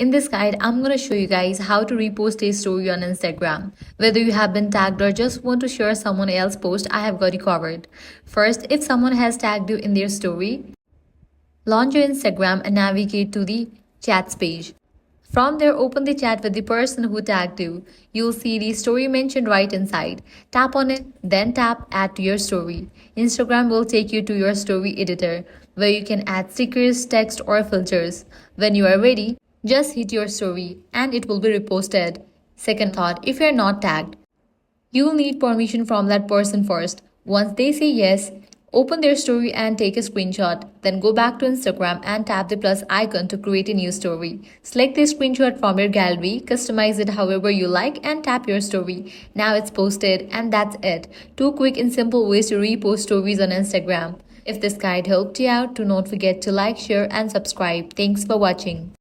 In this guide, I'm going to show you guys how to repost a story on Instagram. Whether you have been tagged or just want to share someone else's post, I have got you covered. First, if someone has tagged you in their story, launch your Instagram and navigate to the chats page. From there, open the chat with the person who tagged you. You'll see the story mentioned right inside. Tap on it, then tap Add to your story. Instagram will take you to your story editor, where you can add stickers, text, or filters. When you are ready, just hit your story and it will be reposted. Second thought, if you're not tagged, you will need permission from that person first. Once they say yes, open their story and take a screenshot. Then go back to Instagram and tap the plus icon to create a new story. Select the screenshot from your gallery, customize it however you like, and tap your story. Now it's posted, and that's it. Two quick and simple ways to repost stories on Instagram. If this guide helped you out, do not forget to like, share, and subscribe. Thanks for watching.